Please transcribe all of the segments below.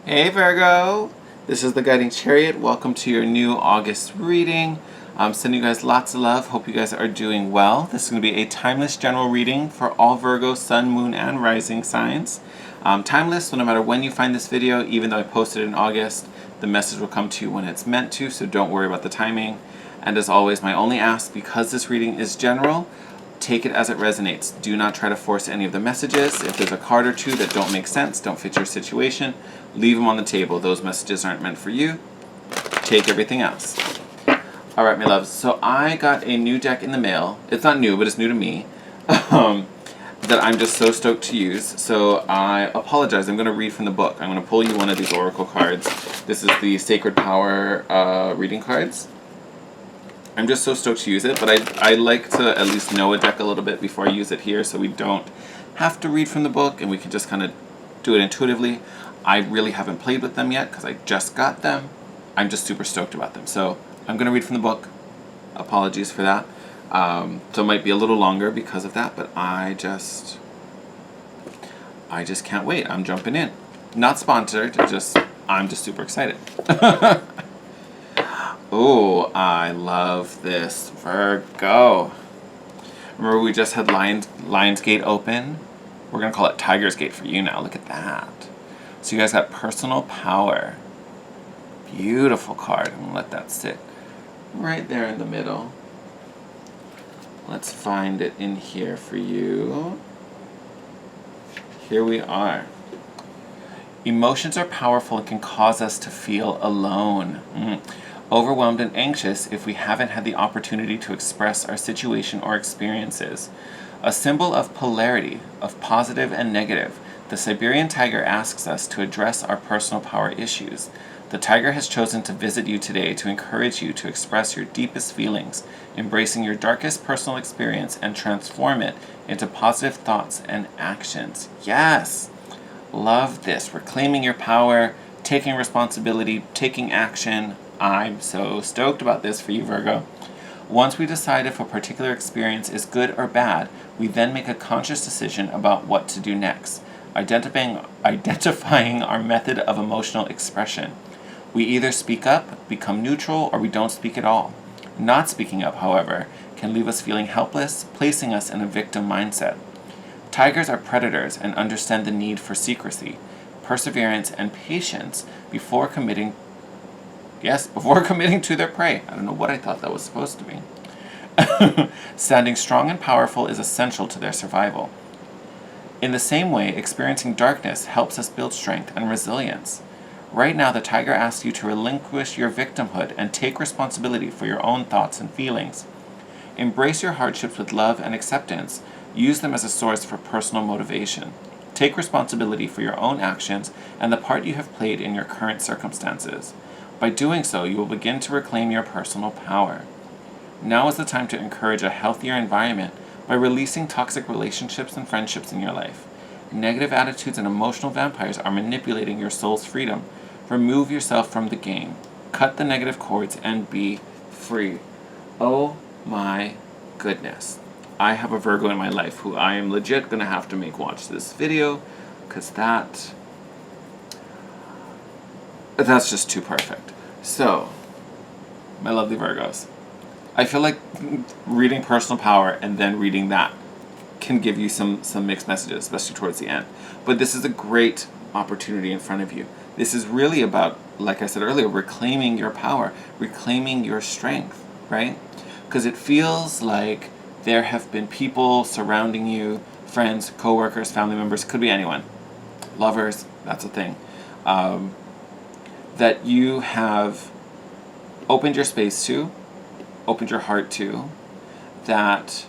Hey Virgo, this is the Guiding Chariot. Welcome to your new August reading. I'm sending you guys lots of love. Hope you guys are doing well. This is going to be a timeless general reading for all Virgo, Sun, Moon, and Rising signs. Timeless, so no matter when you find this video, even though I posted it in August, the message will come to you when it's meant to, so don't worry about the timing. And as always, my only ask, because this reading is general, take it as it resonates. Do not try to force any of the messages. If there's a card or two that don't make sense, don't fit your situation, leave them on the table. Those messages aren't meant for you. Take everything else. All right, my loves. So I got a new deck in the mail. It's not new, but it's new to me. That I'm just so stoked to use. So I apologize. I'm going to read from the book. I'm going to pull you one of these oracle cards. This is the Sacred Power reading cards. I'm just so stoked to use it, but I like to at least know a deck a little bit before I use it here so we don't have to read from the book and we can just kind of do it intuitively. I really haven't played with them yet because I just got them. I'm just super stoked about them. So I'm going to read from the book. Apologies for that. So it might be a little longer because of that, but I just can't wait. I'm jumping in. Not sponsored, I'm just super excited. Oh, I love this Virgo. Remember we just had Lion's Gate open? We're going to call it Tiger's Gate for you now. Look at that. So you guys got personal power. Beautiful card. I'm going to let that sit right there in the middle. Let's find it in here for you. Here we are. Emotions are powerful and can cause us to feel alone. Overwhelmed and anxious if we haven't had the opportunity to express our situation or experiences. A symbol of polarity, of positive and negative, the Siberian tiger asks us to address our personal power issues. The tiger has chosen to visit you today to encourage you to express your deepest feelings, embracing your darkest personal experience and transform it into positive thoughts and actions. Yes! Love this. Reclaiming your power, taking responsibility, taking action. I'm so stoked about this for you, Virgo. Once we decide if a particular experience is good or bad, we then make a conscious decision about what to do next, identifying our method of emotional expression. We either speak up, become neutral, or we don't speak at all. Not speaking up, however, can leave us feeling helpless, placing us in a victim mindset. Tigers are predators and understand the need for secrecy, perseverance, and patience before committing to their prey. I don't know what I thought that was supposed to be. Standing strong and powerful is essential to their survival. In the same way, experiencing darkness helps us build strength and resilience. Right now, the tiger asks you to relinquish your victimhood and take responsibility for your own thoughts and feelings. Embrace your hardships with love and acceptance. Use them as a source for personal motivation. Take responsibility for your own actions and the part you have played in your current circumstances. By doing so, you will begin to reclaim your personal power. Now is the time to encourage a healthier environment by releasing toxic relationships and friendships in your life. Negative attitudes and emotional vampires are manipulating your soul's freedom. Remove yourself from the game. Cut the negative cords and be free. Oh my goodness. I have a Virgo in my life who I am legit going to have to make watch this video because that's just too perfect. So, my lovely Virgos, I feel like reading personal power and then reading that can give you some mixed messages, especially towards the end. But this is a great opportunity in front of you. This is really about, like I said earlier, reclaiming your power, reclaiming your strength, right? Because it feels like there have been people surrounding you, friends, coworkers, family members, could be anyone, lovers, that's a thing, that you have opened your space to, opened your heart to, that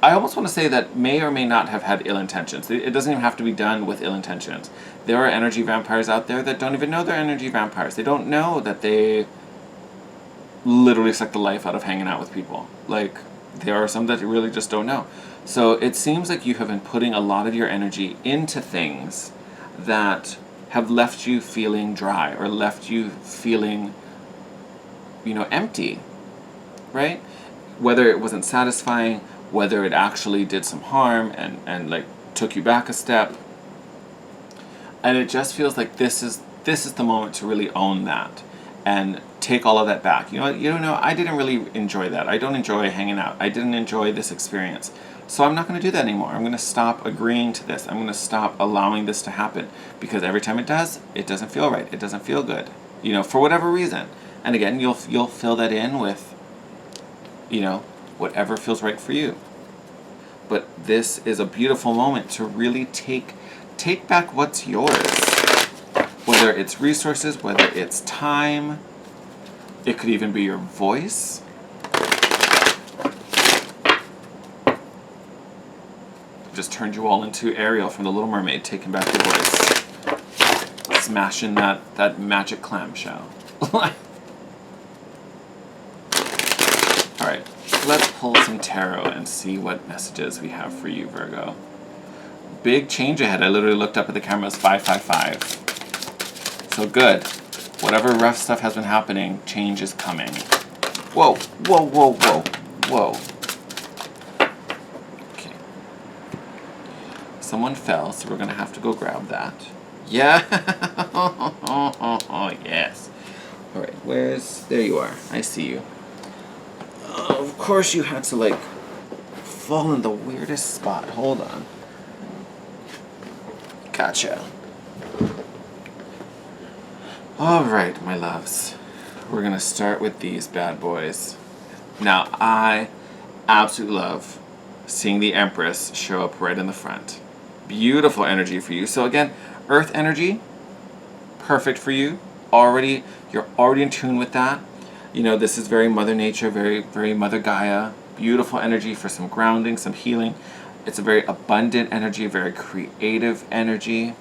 I almost want to say that may or may not have had ill intentions. It doesn't even have to be done with ill intentions. There are energy vampires out there that don't even know they're energy vampires. They don't know that they literally suck the life out of hanging out with people. Like, there are some that really just don't know. So it seems like you have been putting a lot of your energy into things that have left you feeling dry or left you feeling, empty, right? Whether it wasn't satisfying, whether it actually did some harm and like took you back a step. And it just feels like this is the moment to really own that and take all of that back. You know, I didn't really enjoy that. I don't enjoy hanging out. I didn't enjoy this experience. So I'm not going to do that anymore. I'm going to stop agreeing to this. I'm going to stop allowing this to happen, because every time it does, it doesn't feel right. It doesn't feel good, you know, for whatever reason. And again, you'll fill that in with, you know, whatever feels right for you. But this is a beautiful moment to really take back what's yours. Whether it's resources, whether it's time, it could even be your voice. Just turned you all into Ariel from The Little Mermaid, taking back your voice. Smashing that magic clamshell. Alright, let's pull some tarot and see what messages we have for you, Virgo. Big change ahead. I literally looked up at the camera. It's 555. So good. Whatever rough stuff has been happening, change is coming. Whoa, whoa, whoa, whoa, whoa. Okay. Someone fell, so we're going to have to go grab that. Yeah. Yes. All right, there you are. I see you. Of course you had to, like, fall in the weirdest spot. Hold on. Gotcha. All right, my loves. We're going to start with these bad boys. Now, I absolutely love seeing the Empress show up right in the front. Beautiful energy for you. So again, Earth energy, perfect for you. You're already in tune with that. You know, this is very Mother Nature, very, very Mother Gaia. Beautiful energy for some grounding, some healing. It's a very abundant energy, very creative energy.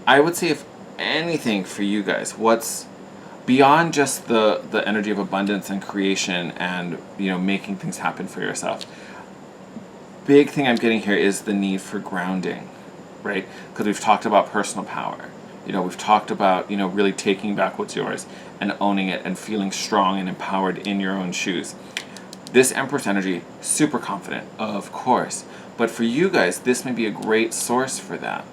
I would say, if anything for you guys, what's beyond just the energy of abundance and creation and, you know, making things happen for yourself. Big thing I'm getting here is the need for grounding, right? Because we've talked about personal power. You know, we've talked about, you know, really taking back what's yours and owning it and feeling strong and empowered in your own shoes. This Empress energy, super confident, of course. But for you guys, this may be a great source for that,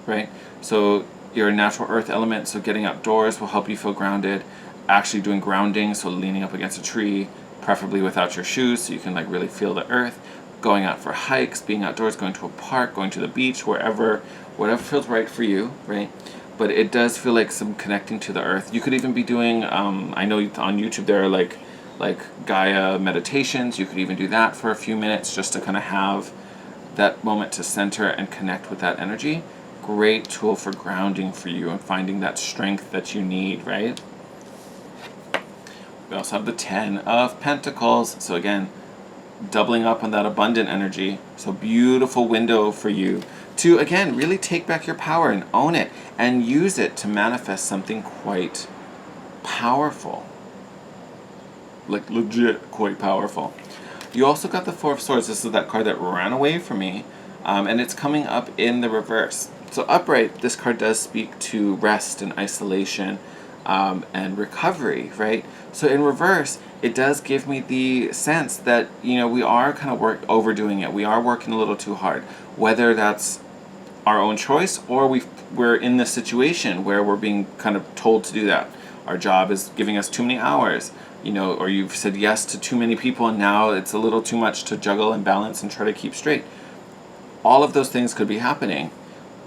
right? So you're a natural earth element, so getting outdoors will help you feel grounded. Actually doing grounding, so leaning up against a tree, preferably without your shoes, so you can like really feel the earth. Going out for hikes, being outdoors, going to a park, going to the beach, whatever feels right for you, right? But it does feel like some connecting to the earth. You could even be doing, I know on YouTube there are like Gaia meditations. You could even do that for a few minutes just to kind of have that moment to center and connect with that energy. Great tool for grounding for you and finding that strength that you need, right? We also have the 10 of Pentacles. So again, doubling up on that abundant energy. So beautiful window for you to, again, really take back your power and own it and use it to manifest something quite powerful. Like legit quite powerful. You also got the Four of Swords. This is that card that ran away from me, and it's coming up in the reverse. So upright, this card does speak to rest and isolation and recovery, right? So in reverse, it does give me the sense that, you know, we are kind of overdoing it. We are working a little too hard, whether that's our own choice or we're in this situation where we're being kind of told to do that. Our job is giving us too many hours, you know, or you've said yes to too many people and now it's a little too much to juggle and balance and try to keep straight. All of those things could be happening,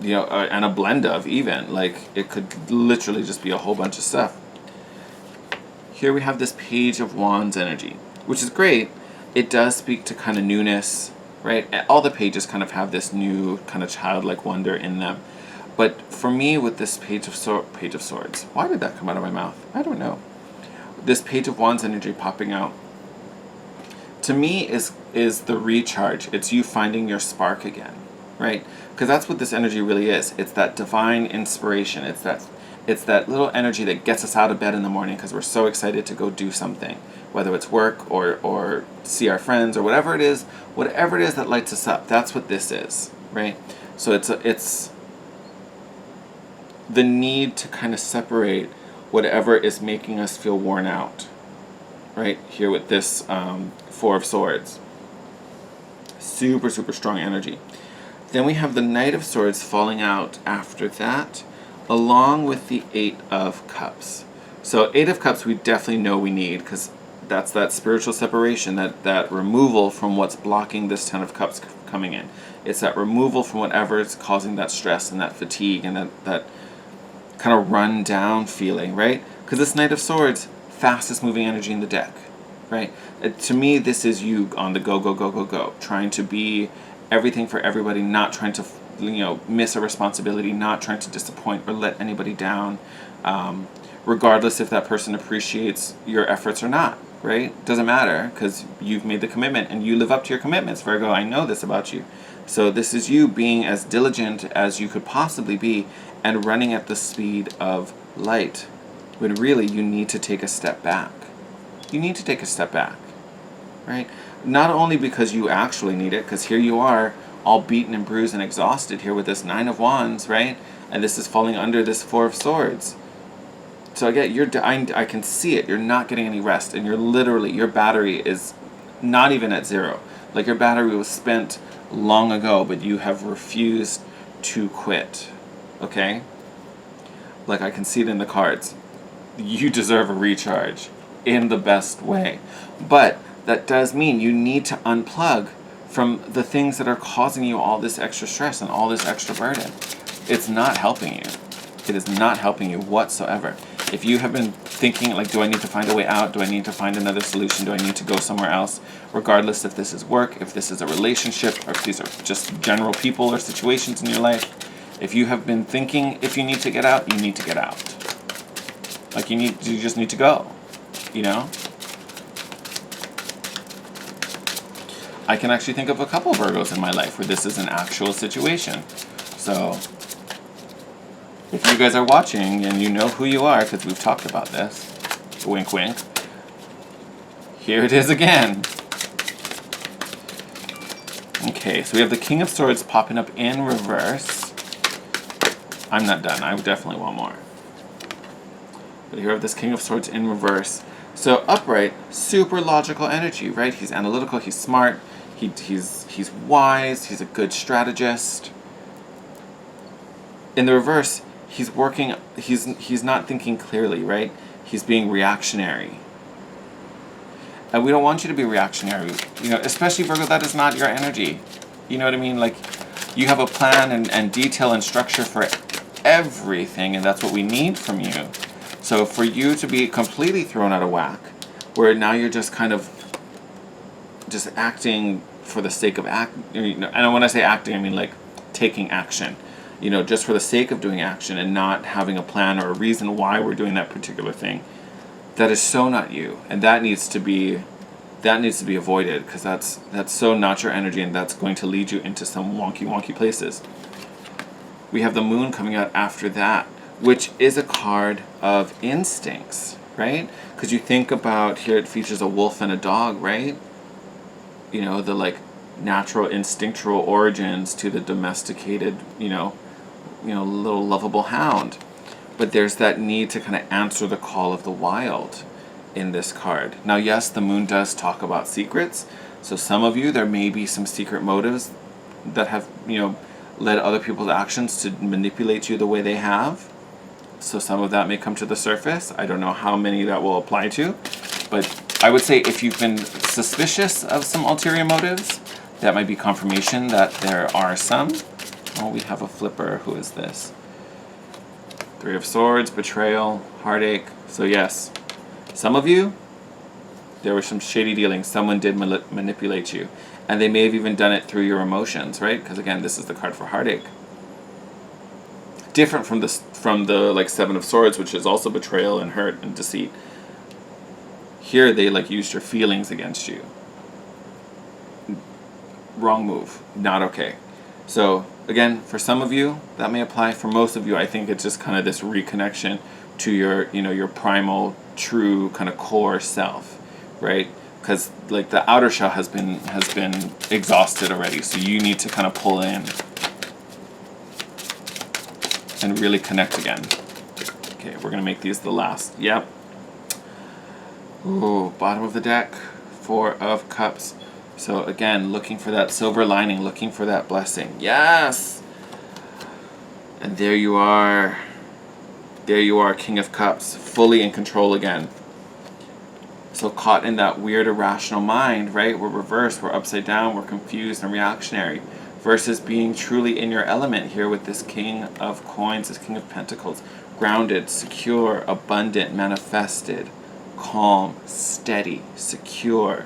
you know, and a blend of even, like it could literally just be a whole bunch of stuff. Here we have this Page of Wands energy, which is great. It does speak to kind of newness, right? All the pages kind of have this new kind of childlike wonder in them. But for me, with this Page of Swords, why did that come out of my mouth? I don't know. This Page of Wands energy popping out, to me, is the recharge. It's you finding your spark again, right? Because that's what this energy really is. It's that divine inspiration. It's that little energy that gets us out of bed in the morning because we're so excited to go do something, whether it's work or see our friends or whatever it is that lights us up. That's what this is, right? So it's the need to kind of separate whatever is making us feel worn out, right? Here with this Four of Swords. Super, super strong energy. Then we have the Knight of Swords falling out after that. along with the Eight of Cups. So Eight of Cups we definitely know we need, because that's that spiritual separation, that removal from what's blocking this Ten of Cups coming in. It's that removal from whatever is causing that stress and that fatigue and that kind of run down feeling, right? Because this Knight of Swords, fastest moving energy in the deck, right? To me, this is you on the go, go, go, go, go, trying to be everything for everybody, not trying to miss a responsibility, not trying to disappoint or let anybody down, regardless if that person appreciates your efforts or not, right? Doesn't matter, because you've made the commitment and you live up to your commitments, Virgo. I know this about you. So this is you being as diligent as you could possibly be and running at the speed of light, when really you need to take a step back. You need to take a step back, right? Not only because you actually need it, because here you are all beaten and bruised and exhausted here with this Nine of Wands, right? And this is falling under this Four of Swords. So again, I can see it. You're not getting any rest, and you're literally, your battery is not even at zero. Like your battery was spent long ago, but you have refused to quit, okay? Like I can see it in the cards. You deserve a recharge in the best way. But that does mean you need to unplug from the things that are causing you all this extra stress and all this extra burden. It's not helping you. It is not helping you whatsoever. If you have been thinking, like, do I need to find a way out? Do I need to find another solution? Do I need to go somewhere else? Regardless if this is work, if this is a relationship, or if these are just general people or situations in your life, if you have been thinking if you need to get out, you need to get out. Like you just need to go, you know? I can actually think of a couple Virgos in my life where this is an actual situation. So if you guys are watching and you know who you are, because we've talked about this, wink wink, here it is again. Okay, so we have the King of Swords popping up in reverse. I'm not done. I definitely want more. But here we have this King of Swords in reverse. So upright, super logical energy, right? He's analytical, he's smart, he's wise, he's a good strategist. In the reverse, he's not thinking clearly, right? He's being reactionary. And we don't want you to be reactionary, especially Virgo, that is not your energy. You know what I mean? Like, you have a plan and detail and structure for everything, and that's what we need from you. So for you to be completely thrown out of whack, where now you're just kind of just acting for the sake of and when I say acting, I mean like taking action, just for the sake of doing action and not having a plan or a reason why we're doing that particular thing. That is so not you, and that needs to be avoided, because that's so not your energy, and that's going to lead you into some wonky places. We have the Moon coming out after that, which is a card of instincts, right? Because you think about, here it features a wolf and a dog, right? The like natural instinctual origins to the domesticated, little lovable hound. But there's that need to kind of answer the call of the wild in this card. Now, yes, the Moon does talk about secrets. So some of you, there may be some secret motives that have, led other people's actions to manipulate you the way they have. So some of that may come to the surface. I don't know how many that will apply to. But I would say if you've been suspicious of some ulterior motives, that might be confirmation that there are some. Oh, we have a flipper. Who is this? Three of Swords, betrayal, heartache. So yes, some of you, there were some shady dealings. Someone did manipulate you. And they may have even done it through your emotions, right? Because again, this is the card for heartache. Different from the like Seven of Swords, which is also betrayal and hurt and deceit. Here they like used your feelings against you. Wrong move. Not okay. So again, for some of you, that may apply. For most of you, I think it's just kind of this reconnection to your primal, true kind of core self, right? Because like the outer shell has been exhausted already, so you need to kind of pull in and really connect again. Okay, we're gonna make these the last. Yep. Ooh, bottom of the deck, Four of Cups. So again, looking for that silver lining, looking for that blessing. Yes! And there you are. There you are, King of Cups, fully in control again. So caught in that weird irrational mind, right? We're reversed, we're upside down, we're confused and reactionary. Versus being truly in your element here with this King of Coins, this King of Pentacles. Grounded, secure, abundant, manifested, calm, steady, secure.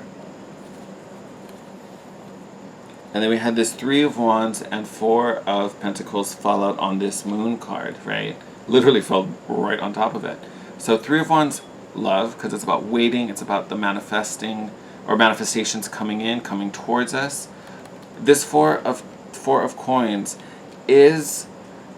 And then we had this Three of Wands and Four of Pentacles fall out on this Moon card, right? Literally fell right on top of it. So Three of Wands, love, because it's about waiting, it's about the manifesting, or manifestations coming in, coming towards us. This Four of Coins is,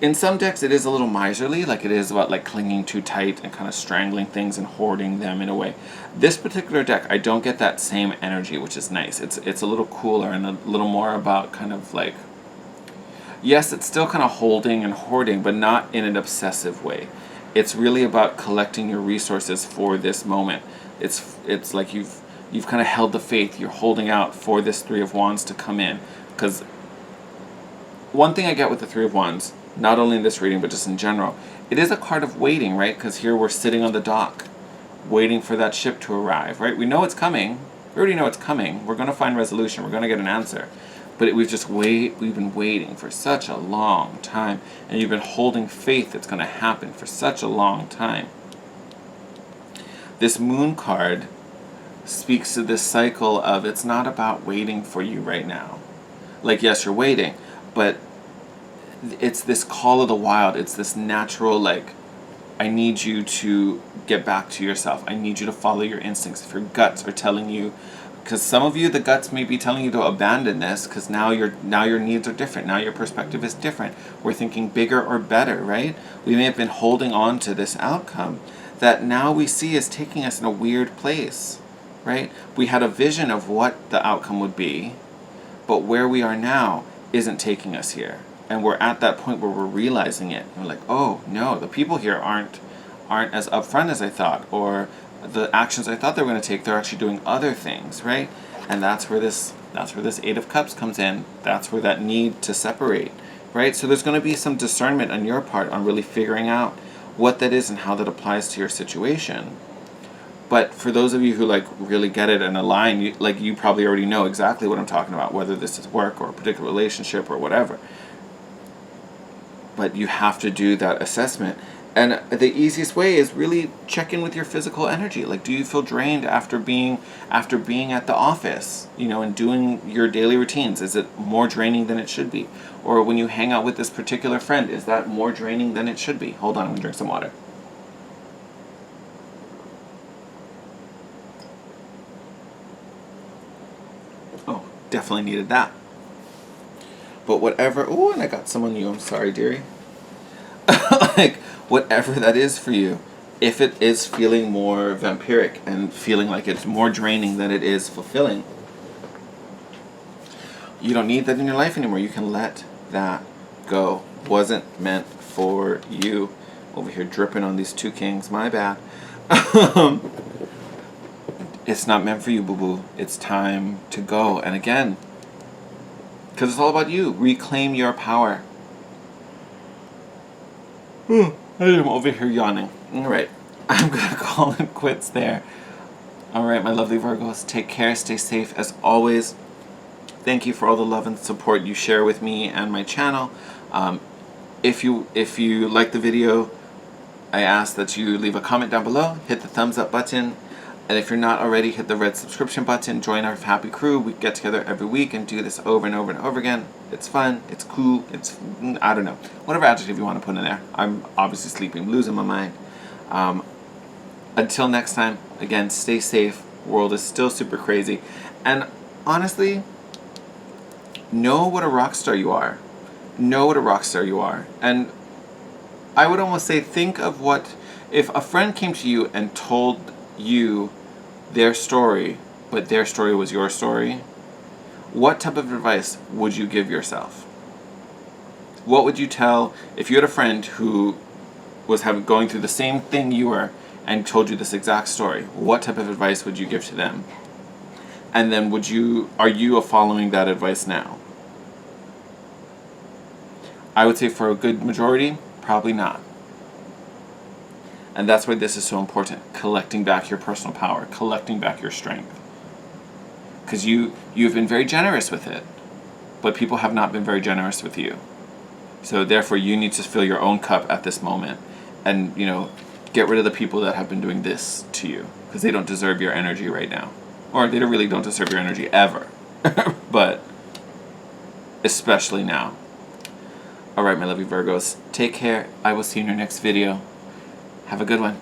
in some decks, it is a little miserly, like it is about like clinging too tight and kind of strangling things and hoarding them in a way. This particular deck, I don't get that same energy, which is nice. It's a little cooler and a little more about kind of like, yes, it's still kind of holding and hoarding, but not in an obsessive way. It's really about collecting your resources for this moment. It's like you've kind of held the faith, you're holding out for this Three of Wands to come in. Because one thing I get with the Three of Wands, not only in this reading, but just in general, it is a card of waiting, right? Because here we're sitting on the dock, waiting for that ship to arrive, right? We know it's coming. We already know it's coming. We're going to find resolution. We're going to get an answer. But we've been waiting for such a long time. And you've been holding faith it's going to happen for such a long time. This Moon card speaks to this cycle of it's not about waiting for you right now. Like, yes, you're waiting, but it's this call of the wild. It's this natural, like, I need you to get back to yourself. I need you to follow your instincts. If your guts are telling you, because some of you, the guts may be telling you to abandon this, because now your needs are different. Now your perspective is different. We're thinking bigger or better, right? We may have been holding on to this outcome that now we see is taking us in a weird place, right? We had a vision of what the outcome would be, but where we are now isn't taking us here. And we're at that point where we're realizing it. We're like, oh no, the people here aren't as upfront as I thought, or the actions I thought they were going to take, they're actually doing other things, right? And that's where this Eight of Cups comes in. That's where that need to separate, right? So there's going to be some discernment on your part on really figuring out what that is and how that applies to your situation. But for those of you who like really get it and align, you probably already know exactly what I'm talking about, whether this is work or a particular relationship or whatever. But you have to do that assessment. And the easiest way is really check in with your physical energy. Like, do you feel drained after being at the office, and doing your daily routines? Is it more draining than it should be? Or when you hang out with this particular friend, is that more draining than it should be? Hold on, I'm gonna drink some water. Oh, definitely needed that. But whatever, oh, and I got some on you, I'm sorry, dearie. Like, whatever that is for you, if it is feeling more vampiric and feeling like it's more draining than it is fulfilling, you don't need that in your life anymore. You can let that go. Wasn't meant for you. Over here dripping on these two kings, my bad. It's not meant for you, boo-boo. It's time to go. And again, because it's all about you. Reclaim your power. I am over here yawning. Alright, I'm going to call it quits there. Alright, my lovely Virgos, take care, stay safe. As always, thank you for all the love and support you share with me and my channel. If you like the video, I ask that you leave a comment down below, hit the thumbs up button, and if you're not already, hit the red subscription button, join our happy crew. We get together every week and do this over and over and over again. It's fun, it's cool, I don't know, whatever adjective you want to put in there. I'm obviously sleeping, losing my mind. Until next time, again, stay safe. World is still super crazy. And honestly, know what a rock star you are. Know what a rock star you are. And I would almost say, think of what, if a friend came to you and told you their story, but their story was your story, what type of advice would you give yourself? What would you tell if you had a friend who was going through the same thing you were and told you this exact story? What type of advice would you give to them? And then are you following that advice now? I would say for a good majority, probably not. And that's why this is so important. Collecting back your personal power, collecting back your strength. Because you've been very generous with it, but people have not been very generous with you. So therefore you need to fill your own cup at this moment and, get rid of the people that have been doing this to you, because they don't deserve your energy right now. Or they really don't deserve your energy ever. But especially now. Alright, my lovely Virgos, take care. I will see you in your next video. Have a good one.